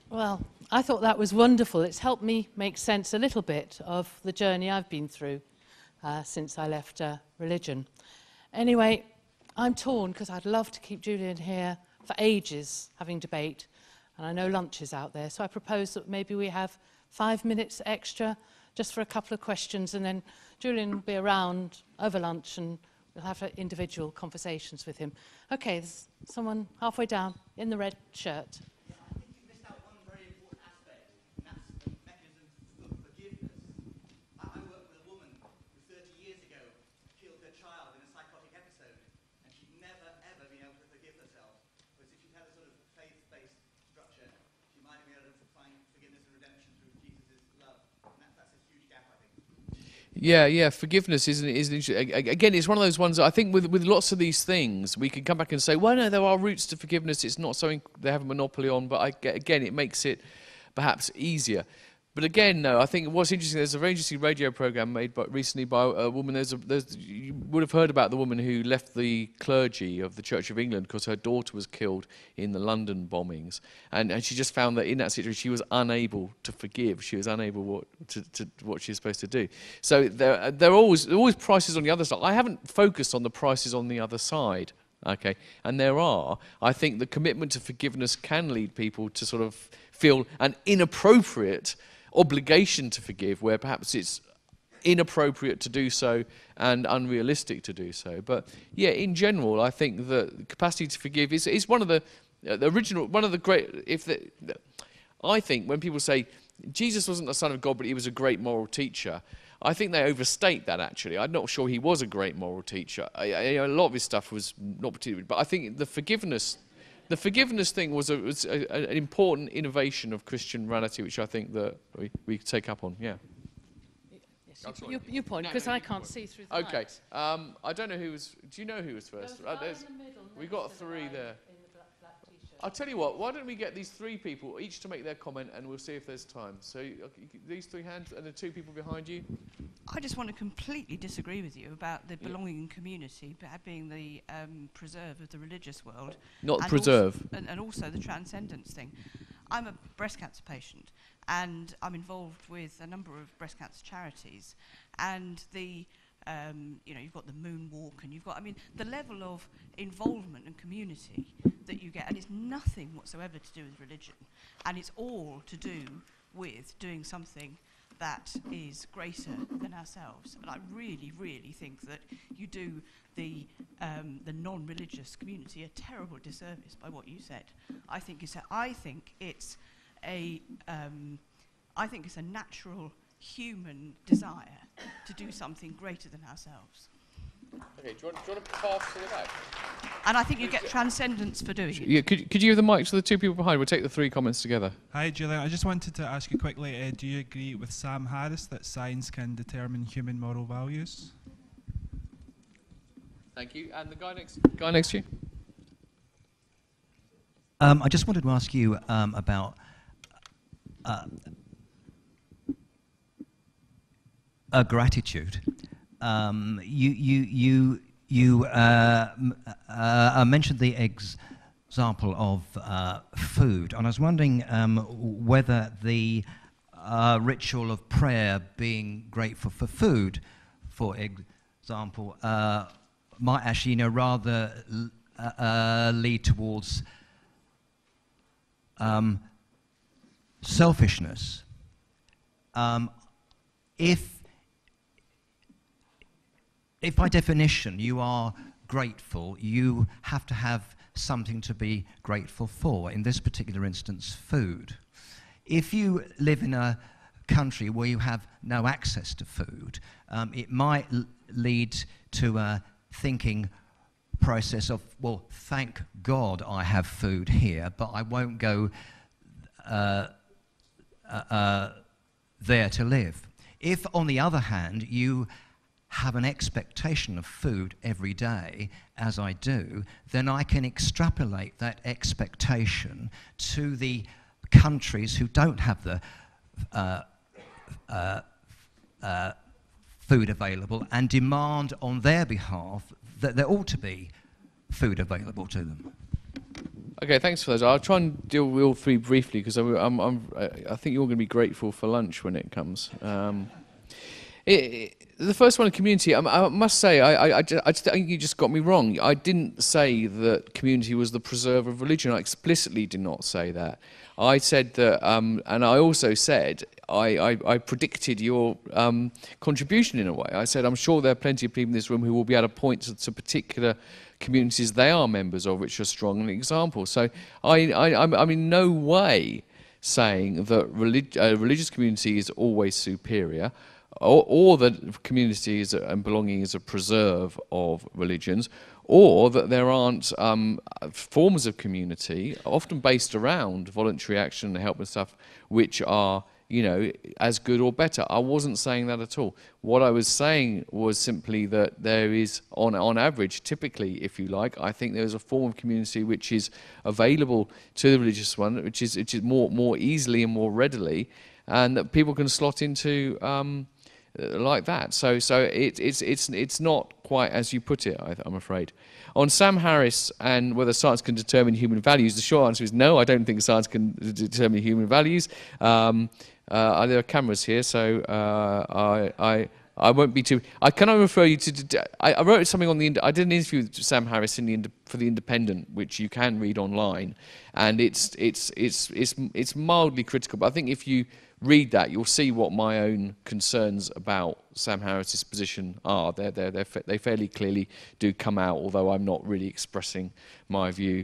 Well, I thought that was wonderful. It's helped me make sense a little bit of the journey I've been through since I left religion. Anyway, I'm torn because I'd love to keep Julian here for ages having debate, and I know lunch is out there, so I propose that maybe we have 5 minutes extra just for a couple of questions, and then Julian will be around over lunch and we'll have individual conversations with him. Okay, there's someone halfway down in the red shirt. Yeah, forgiveness isn't again, it's one of those ones that I think with lots of these things, we can come back and say, well, no, there are routes to forgiveness. It's not something they have a monopoly on, but again, it makes it perhaps easier. But again, no, I think what's interesting, there's a very interesting radio program made recently by a woman. You would have heard about the woman who left the clergy of the Church of England because her daughter was killed in the London bombings. And she just found that in that situation she was unable to forgive. She was unable to what she was supposed to do. So there are always prices on the other side. I haven't focused on the prices on the other side. Okay, and there are. I think the commitment to forgiveness can lead people to sort of feel an inappropriate obligation to forgive, where perhaps it's inappropriate to do so and unrealistic to do so. But yeah, in general, I think the capacity to forgive is one of the original, one of the great. I think when people say Jesus wasn't the Son of God, but he was a great moral teacher, I think they overstate that. Actually, I'm not sure he was a great moral teacher. A lot of his stuff was not particularly, but I think the forgiveness The forgiveness thing was an important innovation of Christian morality, which I think that we could take up on. Yeah. Yes, you point, because I can't see through the Okay. light. I don't know who was. Do you know who was first? We got three there. I'll tell you what. Why don't we get these three people each to make their comment, and we'll see if there's time. So these three hands and the two people behind you. I just want to completely disagree with you about the belonging and community being the preserve of the religious world. Not the preserve. And also the transcendence thing. I'm a breast cancer patient, and I'm involved with a number of breast cancer charities. And the, you've got the moonwalk, and you've got, the level of involvement and community that you get, and it's nothing whatsoever to do with religion, and it's all to do with doing something that is greater than ourselves. And I really, really think that you do the non-religious community a terrible disservice by what you said. I think it's a natural human desire to do something greater than ourselves. Okay, do you want to pass to the back? And I think you get transcendence for doing it. Yeah, could you give the mic to the two people behind? We'll take the three comments together. Hi, Julian. I just wanted to ask you quickly, do you agree with Sam Harris that science can determine human moral values? Thank you. And the guy next to you? I just wanted to ask you about gratitude. You mentioned the example of food, and I was wondering whether the ritual of prayer, being grateful for food, for example, might actually, rather lead towards selfishness. If by definition you are grateful, you have to have something to be grateful for. In this particular instance, food. If you live in a country where you have no access to food, it might lead to a thinking process of, well, thank God I have food here, but I won't go there to live. If, on the other hand, you have an expectation of food every day, as I do, then I can extrapolate that expectation to the countries who don't have the food available and demand on their behalf that there ought to be food available to them. Okay, thanks for those. I'll try and deal with all three briefly because I think you're going to be grateful for lunch when it comes. The first one, community. I must say, I think you just got me wrong. I didn't say that community was the preserver of religion. I explicitly did not say that. I said that, and I also said, I predicted your contribution in a way. I said, I'm sure there are plenty of people in this room who will be able to point to particular communities they are members of, which are strong examples. So I'm in no way saying that a religious community is always superior, or that community and belonging is a preserve of religions, or that there aren't forms of community, often based around voluntary action and help and stuff, which are, as good or better. I wasn't saying that at all. What I was saying was simply that there is, on average, typically, if you like, I think there is a form of community which is available to the religious one, which is more easily and more readily, and that people can slot into like that. So it's not quite as you put it, I'm afraid. On Sam Harris and whether science can determine human values, the short answer is no, I don't think science can determine human values. There are cameras here, so I won't be too... Can I refer you to... I wrote something on the... I did an interview with Sam Harris for The Independent, which you can read online, and it's mildly critical, but I think if you read that, you'll see what my own concerns about Sam Harris's position are. They fairly clearly do come out, although I'm not really expressing my view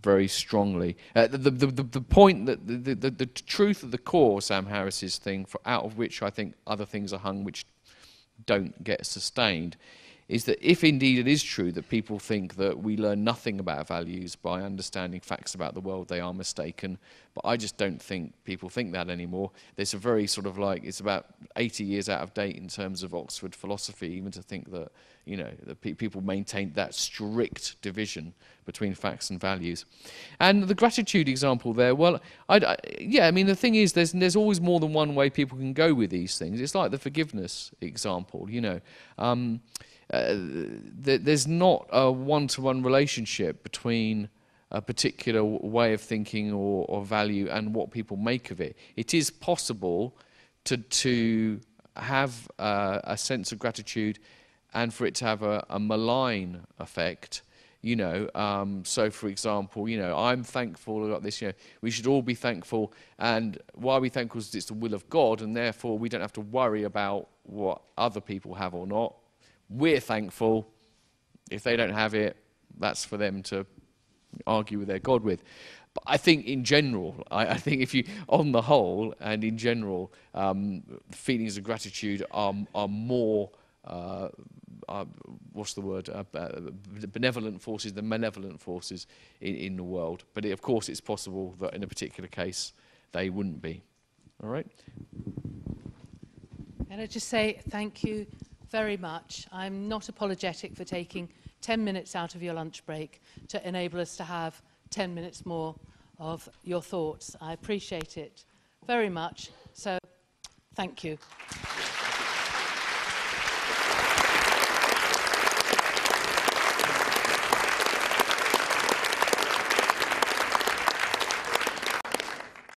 very strongly. The point that the truth of the core Sam Harris's thing, out of which I think other things are hung which don't get sustained, is that if indeed it is true that people think that we learn nothing about values by understanding facts about the world, they are mistaken. But I just don't think people think that anymore. There's a very sort of like, it's about 80 years out of date in terms of Oxford philosophy, even to think that, you know, that people maintain that strict division between facts and values. And the gratitude example there, well, yeah, I mean, the thing is, there's always more than one way people can go with these things. It's like the forgiveness example, you know. There's not a one-to-one relationship between a particular way of thinking or value and what people make of it. It is possible to have a sense of gratitude and for it to have a malign effect, you know. So, for example, you know, I'm thankful about this, you know, we should all be thankful. And why are we thankful? Because it's the will of God, and therefore we don't have to worry about what other people have or not. We're thankful. If they don't have it, that's for them to argue with their God with. But I think in general, I think if you, on the whole, and in general, feelings of gratitude are more, what's the word, benevolent forces than malevolent forces in the world. But of course it's possible that in a particular case they wouldn't be. All right? Can I just say thank you very much. I'm not apologetic for taking 10 minutes out of your lunch break to enable us to have 10 minutes more of your thoughts. I appreciate it very much. So, thank you.